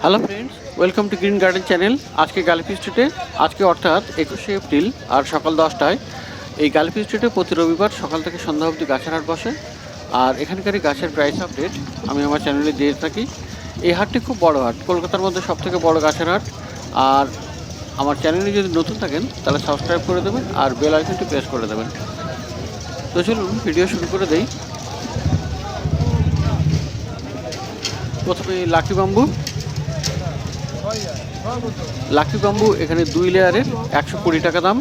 Hello friends, welcome to green garden channel. আজকে গালিফি স্ট্রিটে অর্থাৎ 21শে এপ্রিল আর সকাল 10টায় এই গালিফি স্ট্রিটে প্রতি রবিবার সকাল থেকে সন্ধ্যা অবধি গাছের হাট বসে। আর এখানকারই গাছের প্রাইস আপডেট আমি আমার চ্যানেলে দিয়ে থাকি। এই হাটটি খুব বড় হাট, কলকাতার মধ্যে সবথেকে বড় গাছের হাট। আর আমার চ্যানেলে যদি নতুন থাকেন তাহলে সাবস্ক্রাইব করে দেবেন আর বেল আইকনটি প্রেস করে দেবেন। তো চলুন ভিডিও শুরু করে দেই। প্রথমে লাকি বাম্বু এখানে 2 লেয়ারের 120 টাকা দাম।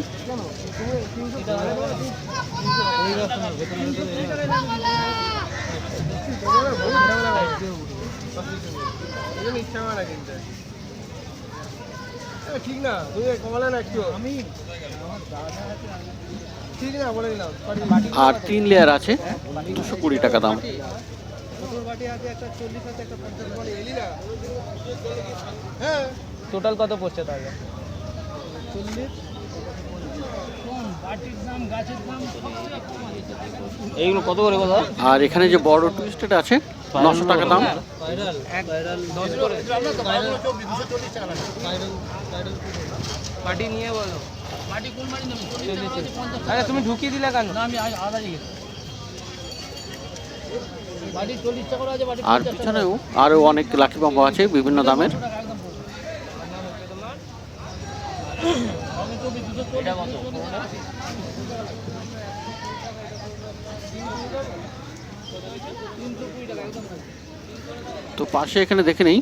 আর 3 লেয়ার আছে 220 টাকা দাম। টোটাল কত পড়ছে তাহলে? এইগুলো কত করে কথা? আর এখানে যে বড় টুইস্টেড আছে 900 টাকা দাম। পার্টি নিয়ে বলো, আরে তুমি ঢুকিয়ে দিলে কেন? আর পিছনেও আরও অনেক লাকি বাম্বু আছে বিভিন্ন দামের। তো পাশে এখানে দেখে নেই,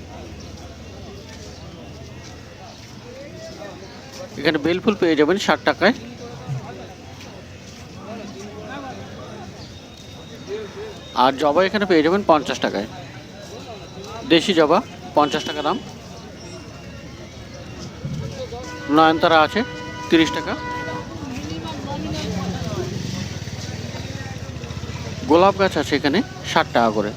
এখানে বেলফুল পেয়ে যাবেন 60 টাকায়। আর জবা এখানে পেয়ে যাবেন 50 টাকায়। দেশি জবা 50 টাকা দাম। নয়নতারা আছে 30 টাকা। গোলাপ গাছ আছে এখানে 60 টাকা করে।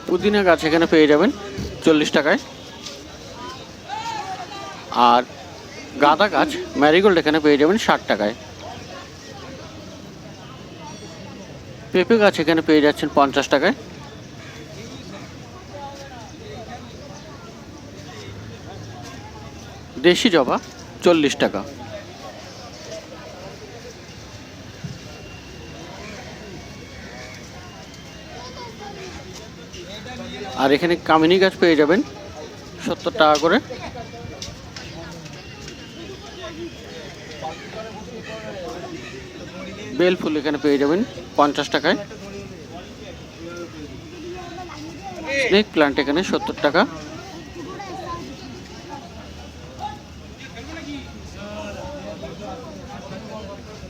পুদিনা গাছ এখানে পেয়ে যাবেন 40 টাকায়। আর গাঁদা গাছ ম্যারিগোল্ড এখানে পেয়ে যাবেন 60 টাকায়। পেঁপে গাছ এখানে পেয়ে যাচ্ছেন 50 টাকায়। দেশি জবা 40 টাকা। আর এখানে কামিনী গাছ পেয়ে যাবেন 70 টাকা করে। বেল ফুল এখানে পেয়ে যাবেন 50 টাকায়। স্নেক প্লান্ট এখানে 70 টাকা।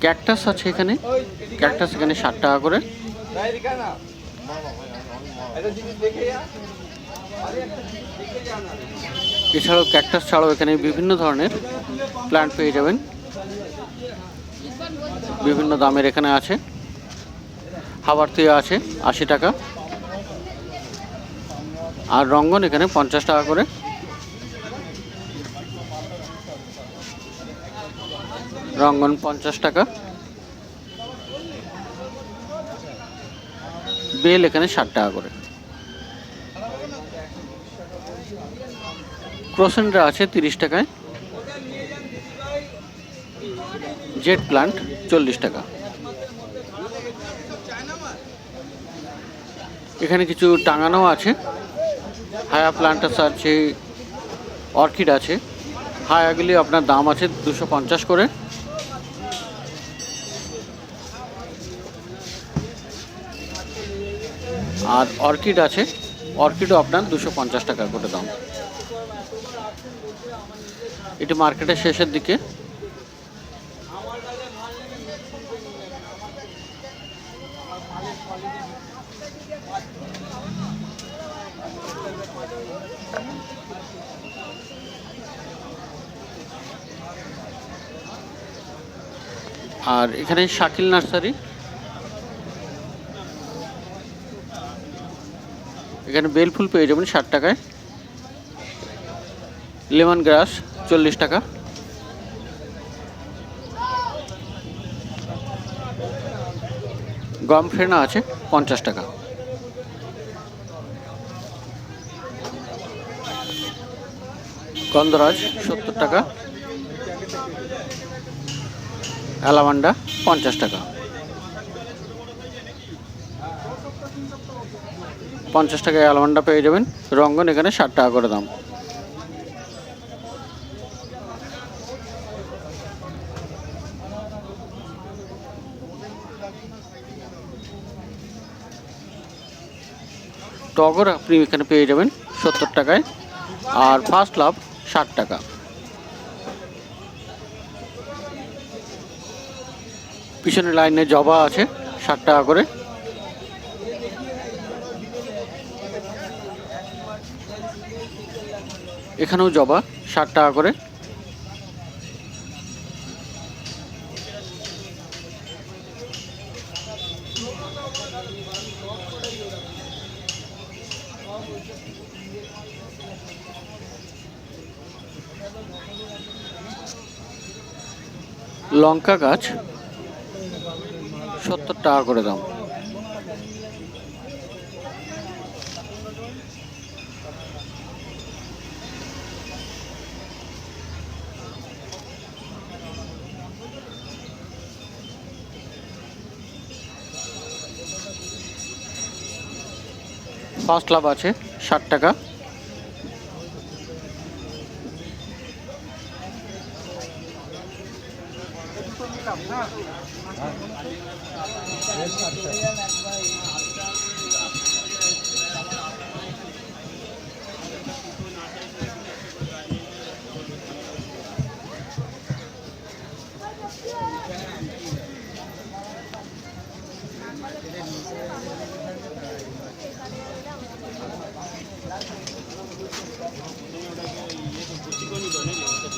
ক্যাকটাস আছে এখানে, ক্যাকটাস এখানে 60 টাকা করে। এছাড়াও ক্যাকটাস ছাড়াও এখানে বিভিন্ন ধরনের প্ল্যান্ট পেয়ে যাবেন, বিভিন্ন দামের এখানে আছে। হাবারতিয়া আছে 80 টাকা। আর রঙ্গন এখানে 50 টাকা করে। রঙ্গন 50 টাকা। বেল এখানে 60 টাকা করে। ক্রোসেন্ড্রা আছে 30 টাকায়। জেট প্লান্ট 40 টাকা। এখানে কিছু টাঙানো আছে। হায়া প্লান্টাস আছে, অর্কিড আছে। হায়াগুলি আপনার দাম আছে 250 করে। আর অর্কিড আছে, অর্কিডও আপনার 250 টাকা করে দাম। এটি মার্কেটের শেষের দিকে। আর এখানে শাকিল নার্সারি, এখানে বেল ফুল পেয়ে যাবেন 60 টাকায়। লেমন গ্রাস 40 টাকা। গম ফেনা আছে 50 টাকা। গন্ধরাজ 70 টাকা। অ্যালামান্ডা 50 টাকা। 50 টাকায় অ্যালামান্ডা পেয়ে যাবেন। রঙ্গন এখানে 60 টাকা করে দাম। টগর আপনি এখানে পেয়ে যাবেন 70 টাকায়, আর ফার্স্ট লাভ 60 টাকা। পিছনের লাইনে জবা আছে 60 টাকা করে। এখানেও জবা 60 টাকা করে। লঙ্কা গাছ 70 টাকা করে দাম। ফার্স্ট লাভ আছে 60 টাকা।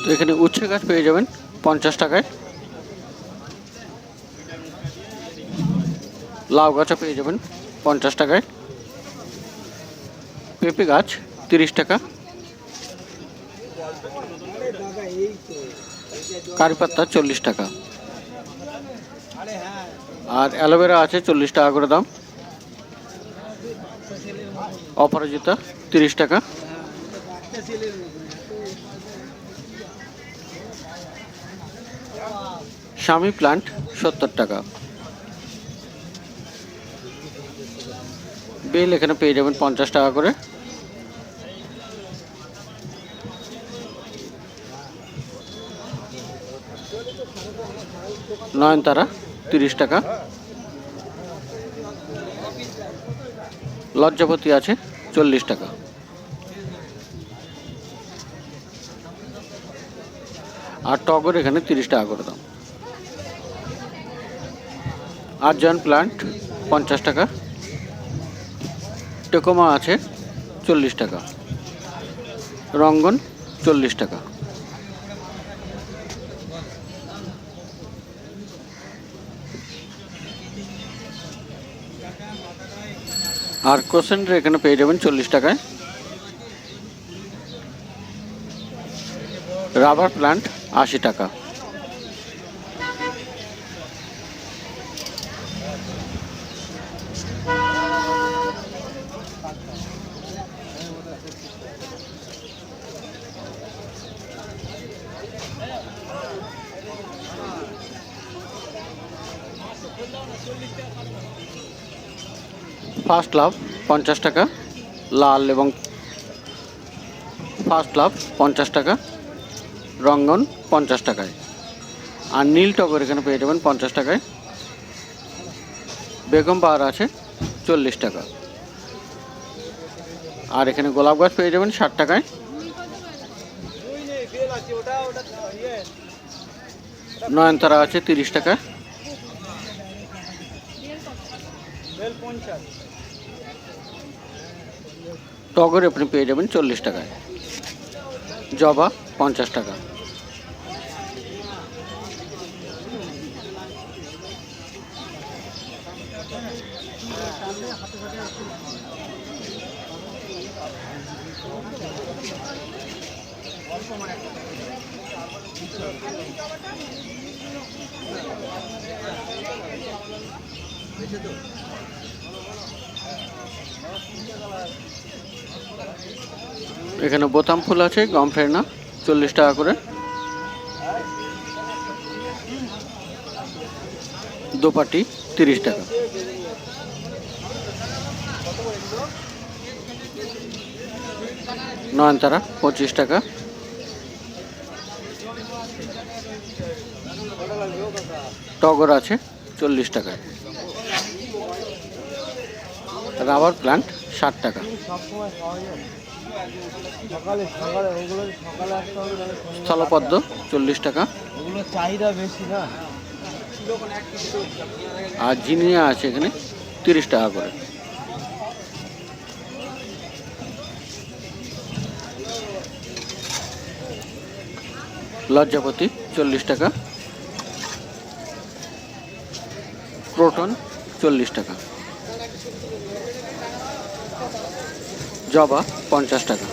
তো এখানে উচ্ছে গাছ পেয়ে যাবেন 50 টাকায়। লাউ গাছও পেয়ে যাবেন 50 টাকায়। পেঁপে গাছ 30 টাকা। কারি পাতা 40 টাকা। আর অ্যালোভেরা আছে 40 টাকা করে দাম। অপরাজিতা 30 টাকা। স্বামী প্লান্ট 70 টাকা। বেল এখানে পেয়ে যাবেন 50 টাকা করে। নয়নতারা 30 টাকা। লজ্জাপতি আছে 40 টাকা। আর টগর এখানে 30 টাকা করে দাম। আরজান প্লান্ট 50 টাকা। টেকোমা আছে 40 টাকা। রঙ্গন 40 টাকা। আর ক্রোসেন্ডার এখানে পেয়ে যাবেন 40 টাকায়। রাবার প্লান্ট 80 টাকা। ফার্স্ট লাভ 50 টাকা। লাল এবং ফার্স্ট লাভ 50 টাকা। রঙ্গন 50 টাকায়। আর নীল টগর এখানে পেয়ে যাবেন 50 টাকায়। বেগম পাহাড় আছে 40 টাকা। আর এখানে গোলাপ গাছ পেয়ে যাবেন 60 টাকায়। নয়নতারা আছে 30 টাকা। টগর আপনি পেয়ে যাবেন 40 টাকায়। জবা 50 টাকা। এখানে বোতাম ফুল আছে, গম ফেরনা 40 টাকা করে। দোপাটি 30 টাকা। নয়নতারা 25 টাকা। টগর আছে 40 টাকা। রাবার প্লান্ট 60 টাকা। স্থলপদ্ম 40 টাকা। ওগুলো চাহিদা বেশি না। আর জিনিয়া আছে এখানে 30 টাকা করে। লজ্জাপতি 40 টাকা। ক্রোটন 40 টাকা। জবা 50 টাকা।